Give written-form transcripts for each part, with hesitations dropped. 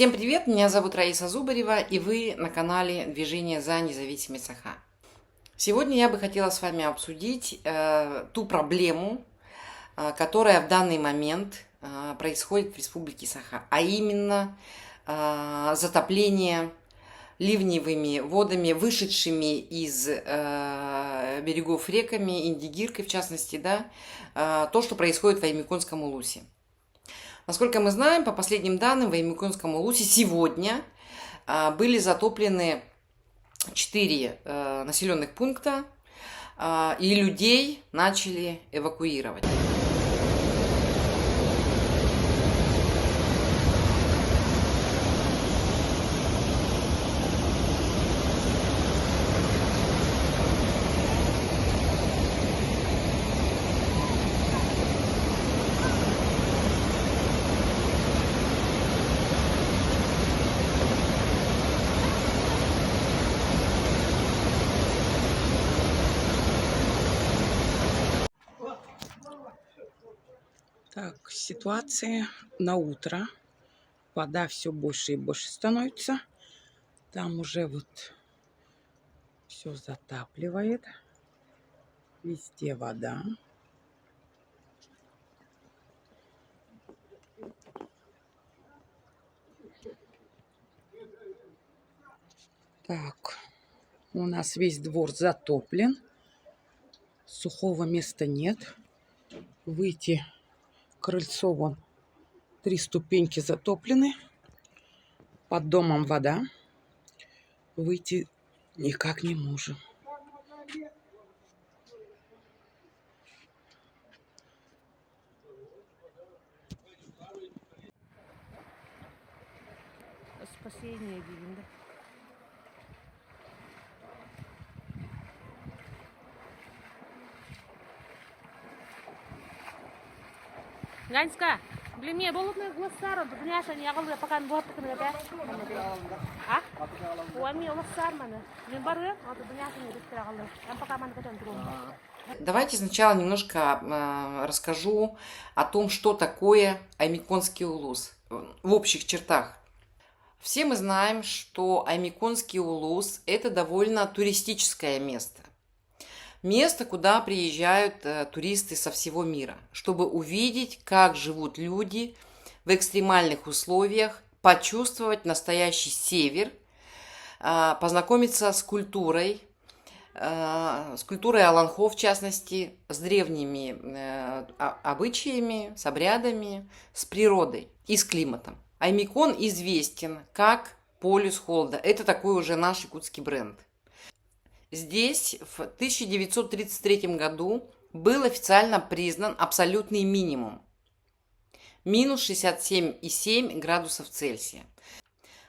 Всем привет, меня зовут Раиса Зубарева, и вы на канале Движение за независимость Саха. Сегодня я бы хотела с вами обсудить ту проблему, которая в данный момент происходит в Республике Саха, а именно затопление ливневыми водами, вышедшими из берегов реками, Индигиркой в частности, то, что происходит в Аймиконском улусе. Насколько мы знаем, по последним данным, в Аймиконском улусе сегодня были затоплены 4 населенных пункта, и людей начали эвакуировать. Так, ситуация на утро. Вода все больше и больше становится. Там уже вот все затапливает. Везде вода. Так, у нас весь двор затоплен. Сухого места нет. Выйти крыльцо, вон 3 ступеньки затоплены. Под домом вода. Выйти никак не можем. Спасение деймін. Ганска, блин, мне было бы глазсаром, ты понимаешь, они ягалы, пока он вот так на а? У меня глазсар мана. Блин, бару, а ты понимаешь, они расстраивали. Я пока мана потом трубу. Давайте сначала немножко расскажу о том, что такое Аймиконский улус в общих чертах. Все мы знаем, что Аймиконский улус – это довольно туристическое место. Место, куда приезжают туристы со всего мира, чтобы увидеть, как живут люди в экстремальных условиях, почувствовать настоящий север, познакомиться с культурой Аланхо, в частности, с древними обычаями, с обрядами, с природой и с климатом. Аймикон известен как полюс холода. Это такой уже наш якутский бренд. Здесь в 1933 году был официально признан абсолютный минимум – минус 67,7 градусов Цельсия.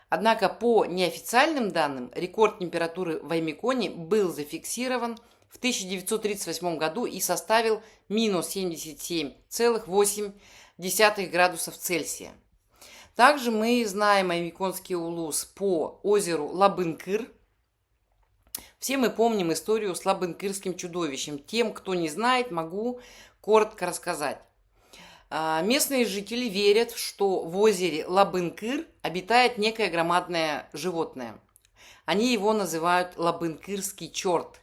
Однако по неофициальным данным рекорд температуры в Аймиконе был зафиксирован в 1938 году и составил минус 77,8 градусов Цельсия. Также мы знаем Аймиконский улус по озеру Лабынкыр. Все мы помним историю с Лабынкырским чудовищем. Тем, кто не знает, могу коротко рассказать. Местные жители верят, что в озере Лабынкыр обитает некое громадное животное. Они его называют Лабынкырский черт.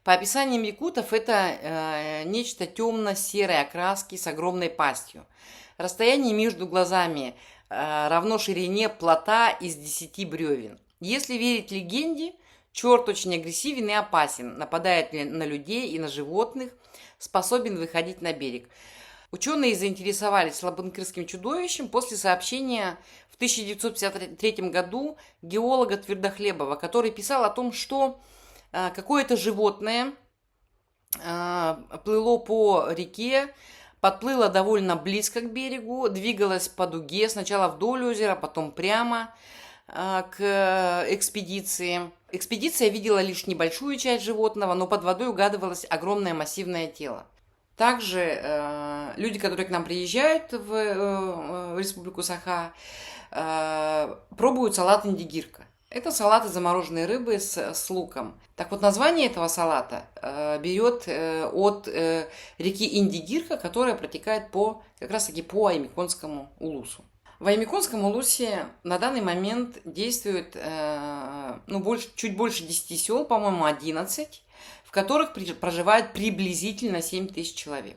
По описаниям якутов, это нечто темно-серой окраски с огромной пастью. Расстояние между глазами равно ширине плота из 10 бревен. Если верить легенде, черт очень агрессивен и опасен, нападает на людей и на животных, способен выходить на берег. Ученые заинтересовались Лабынкырским чудовищем после сообщения в 1953 году геолога Твердохлебова, который писал о том, что какое-то животное плыло по реке, подплыло довольно близко к берегу, двигалось по дуге, сначала вдоль озера, потом прямо к экспедиции. Экспедиция видела лишь небольшую часть животного, но под водой угадывалось огромное массивное тело. Также люди, которые к нам приезжают в Республику Саха, пробуют салат индигирка. Это салат из замороженной рыбы с луком. Так вот, название этого салата берет от реки Индигирка, которая протекает как раз таки по Аймиконскому улусу. В Аймиконском улусе на данный момент действует чуть больше 10 сел, по-моему, 11, в которых проживает приблизительно 7 тысяч человек.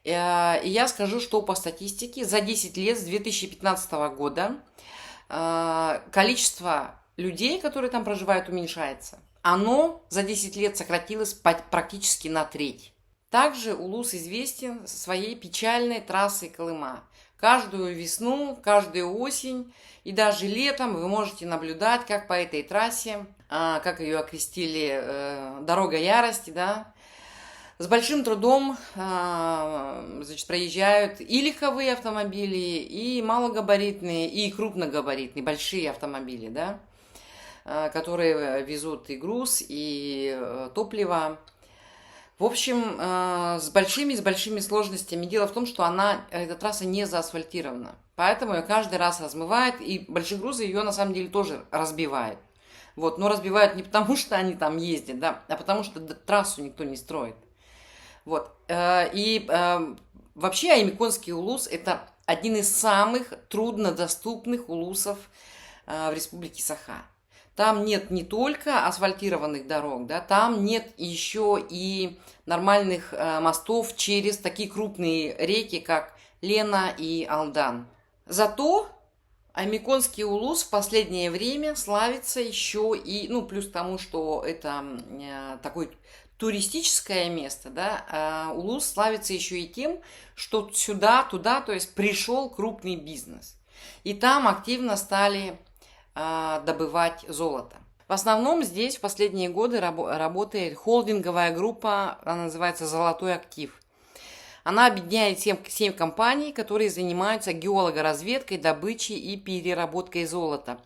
И я скажу, что по статистике за 10 лет с 2015 года количество людей, которые там проживают, уменьшается. Оно за 10 лет сократилось практически на треть. Также Улус известен своей печальной трассой Колыма. Каждую весну, каждую осень и даже летом вы можете наблюдать, как по этой трассе, как ее окрестили, дорога ярости, да, с большим трудом проезжают и легковые автомобили, и малогабаритные, и крупногабаритные, большие автомобили, да, которые везут и груз, и топливо. В общем, с большими сложностями. Дело в том, что эта трасса не заасфальтирована. Поэтому ее каждый раз размывает, и большие грузы ее на самом деле тоже разбивают. Вот, но разбивают не потому, что они там ездят, да, а потому что трассу никто не строит. Вот. Вообще Аймиконский улус – это один из самых труднодоступных улусов в Республике Саха. Там нет не только асфальтированных дорог, да, там нет еще и нормальных мостов через такие крупные реки, как Лена и Алдан. Зато Аймиконский улус в последнее время славится еще и, плюс к тому, что это такое туристическое место, да, улус славится еще и тем, что туда, то есть пришел крупный бизнес. И там активно стали добывать золото. В основном здесь в последние годы работает холдинговая группа, она называется «Золотой актив». Она объединяет 7 компаний, которые занимаются геологоразведкой, добычей и переработкой золота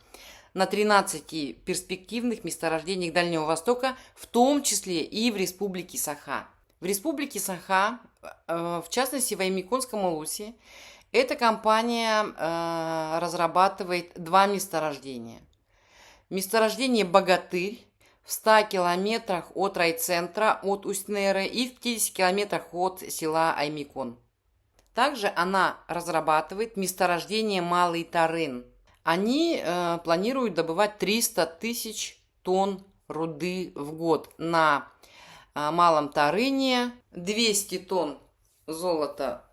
на 13 перспективных месторождениях Дальнего Востока, в том числе и в Республике Саха. В Республике Саха, в частности в Аймиконском улусе, эта компания разрабатывает 2 месторождения. Месторождение «Богатырь» в 100 километрах от райцентра, от Усть-Неры, и в 50 километрах от села Аймикон. Также она разрабатывает месторождение «Малый Тарын». Они планируют добывать 300 тысяч тонн руды в год на Малом Тарыне, 200 тонн золота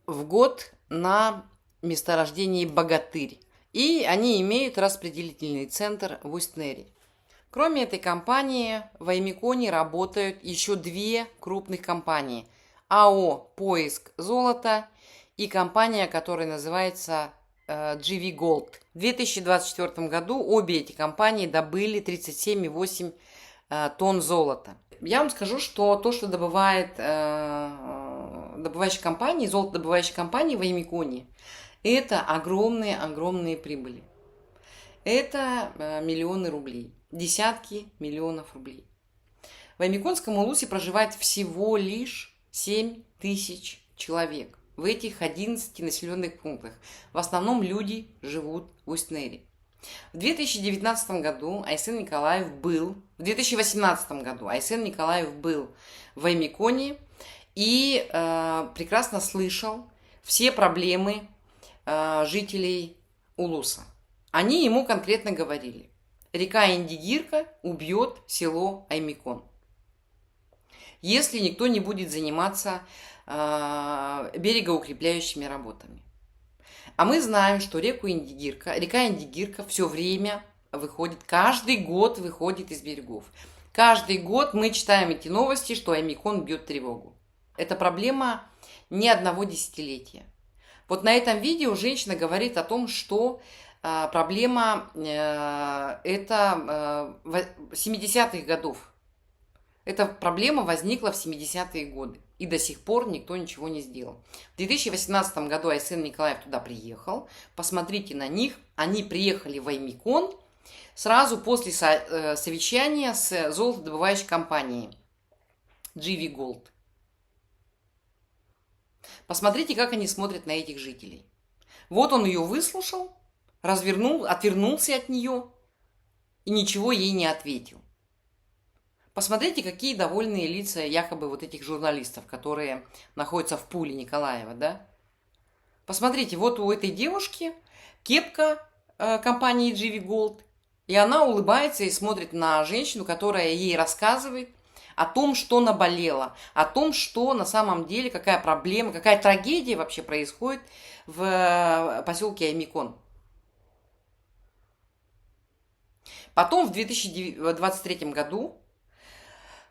в год на месторождении «Богатырь». И они имеют распределительный центр в Усть-Нере. Кроме этой компании, в Аймиконе работают еще 2 крупных компании. АО «Поиск золота» и компания, которая называется GV Gold. В 2024 году обе эти компании добыли 37,8 тонн золота. Я вам скажу, что то, что добывает добывающие компании, золотодобывающие компании в Аймиконе, это огромные прибыли. Это миллионы рублей, десятки миллионов рублей. В Аймиконском улусе проживает всего лишь 7 тысяч человек в этих 11 населенных пунктах. В основном люди живут в Усть-Нере. В 2019 году Айсен Николаев был, в 2018 году Айсен Николаев был в Аймиконе и прекрасно слышал все проблемы жителей улуса. Они ему конкретно говорили: река Индигирка убьет село Аймикон, если никто не будет заниматься берегоукрепляющими работами. А мы знаем, что река Индигирка все время выходит, каждый год выходит из берегов. Каждый год мы читаем эти новости, что Аймикон бьет тревогу. Это проблема не одного десятилетия. Вот на этом видео женщина говорит о том, что проблема это 70-х годов. Эта проблема возникла в 70-е годы, и до сих пор никто ничего не сделал. В 2018 году Айсен Николаев туда приехал. Посмотрите на них. Они приехали в Аймикон сразу после совещания с золотодобывающей компанией GV Gold. Посмотрите, как они смотрят на этих жителей. Вот он ее выслушал, отвернулся от нее и ничего ей не ответил. Посмотрите, какие довольные лица якобы вот этих журналистов, которые находятся в пуле Николаева, да? Посмотрите, вот у этой девушки кепка компании GV Gold, и она улыбается и смотрит на женщину, которая ей рассказывает о том, что наболело, о том, что на самом деле, какая проблема, какая трагедия вообще происходит в поселке Аймикон. Потом в 2023 году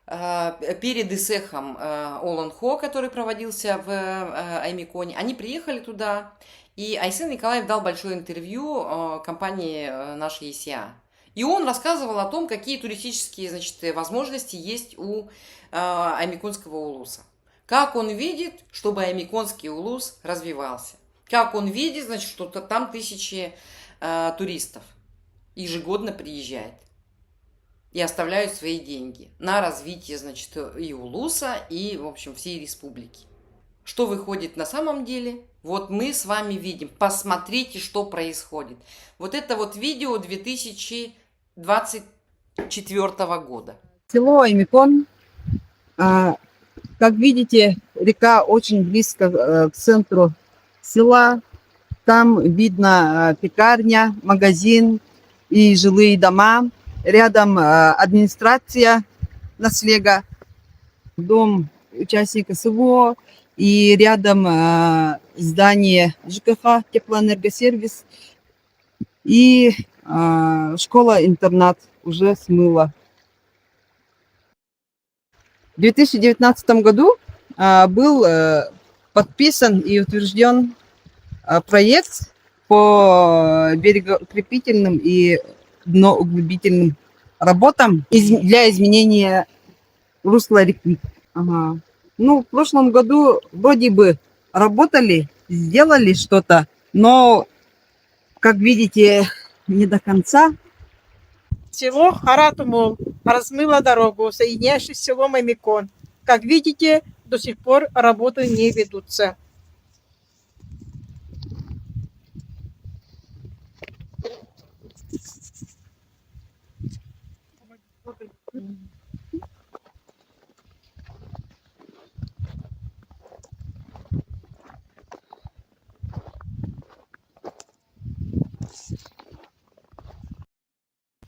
перед ИСЭХом Олонхо, который проводился в Аймиконе, они приехали туда, и Айсен Николаев дал большое интервью компании нашей ЕСИА. И он рассказывал о том, какие туристические, значит, возможности есть у Аймиконского улуса. Как он видит, чтобы Аймиконский улус развивался. Как он видит, значит, что там тысячи туристов ежегодно приезжает и оставляют свои деньги на развитие, значит, и улуса, и, в общем, всей республики. Что выходит на самом деле? Вот мы с вами видим. Посмотрите, что происходит. Вот это вот видео 2024 года. Село Аймикон. Как видите, река очень близко к центру села. Там видно пекарня, магазин и жилые дома. Рядом администрация Наслега, дом участника СВО, и рядом здание ЖКХ, теплоэнергосервис, и школа-интернат уже смыла. В 2019 году был подписан и утвержден проект по берегоукрепительным и дноуглубительным работам для изменения русла реки. Ага. Ну, в прошлом году вроде бы работали, сделали что-то, но, как видите, не до конца. Село Харатумул размыло дорогу, соединяющую с селом Аймикон. Как видите, до сих пор работы не ведутся.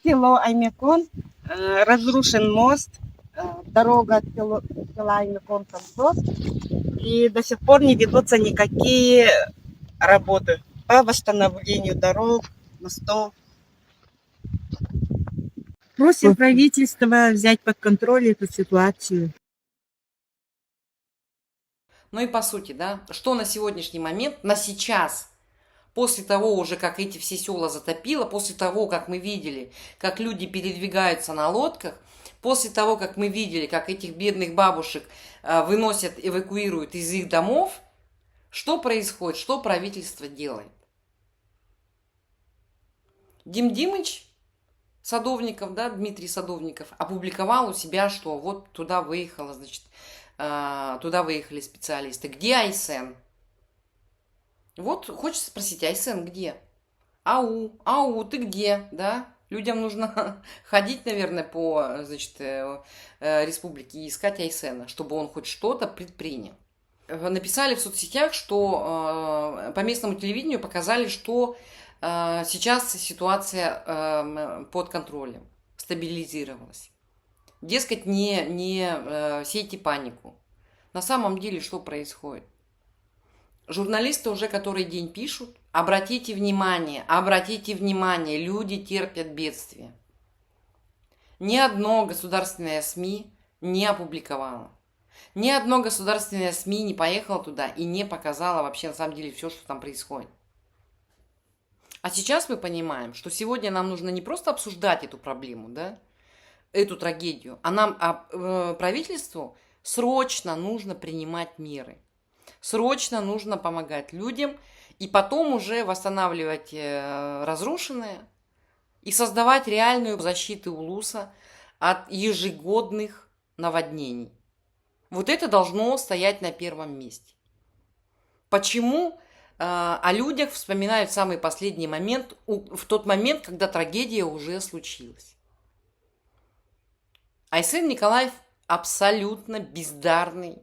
Село Аймикон, разрушен мост, дорога от села Аймикон Комсос, и до сих пор не ведутся никакие работы по восстановлению дорог, мостов. Просим правительство взять под контроль эту ситуацию. Ну и по сути, да, что на сегодняшний момент, на сейчас, после того уже, как эти все села затопило, после того, как мы видели, как люди передвигаются на лодках, после того, как мы видели, как этих бедных бабушек выносят, эвакуируют из их домов, что происходит, что правительство делает? Дим Димыч Садовников, да, Дмитрий Садовников, опубликовал у себя, что вот туда выехала, значит, туда выехали специалисты. Где Айсен? Вот хочется спросить, Айсен где? Ау, ты где, да? Людям нужно ходить, наверное, по, значит, республике и искать Айсена, чтобы он хоть что-то предпринял. Написали в соцсетях, что по местному телевидению показали, что сейчас ситуация под контролем, стабилизировалась. Дескать, не сейте панику. На самом деле, что происходит? Журналисты уже который день пишут, обратите внимание, люди терпят бедствие. Ни одно государственное СМИ не опубликовало. Ни одно государственное СМИ не поехало туда и не показало вообще на самом деле все, что там происходит. А сейчас мы понимаем, что сегодня нам нужно не просто обсуждать эту проблему, да, эту трагедию, а правительству срочно нужно принимать меры. Срочно нужно помогать людям и потом уже восстанавливать разрушенное и создавать реальную защиту улуса от ежегодных наводнений. Вот это должно стоять на первом месте. Почему о людях вспоминают в самый последний момент, в тот момент, когда трагедия уже случилась? Айсен Николаев абсолютно бездарный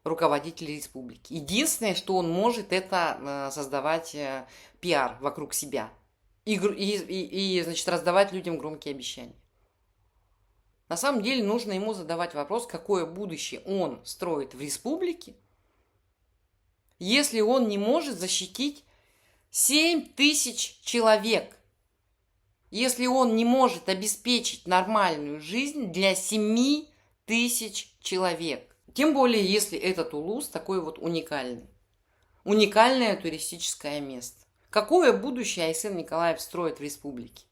руководитель республики. Единственное, что он может, это создавать пиар вокруг себя и, значит, раздавать людям громкие обещания. На самом деле нужно ему задавать вопрос, какое будущее он строит в республике, если он не может защитить 7 тысяч человек, если он не может обеспечить нормальную жизнь для 7 тысяч человек. Тем более, если этот Улус такой вот уникальный. Уникальное туристическое место. Какое будущее Айсен Николаев строит в республике?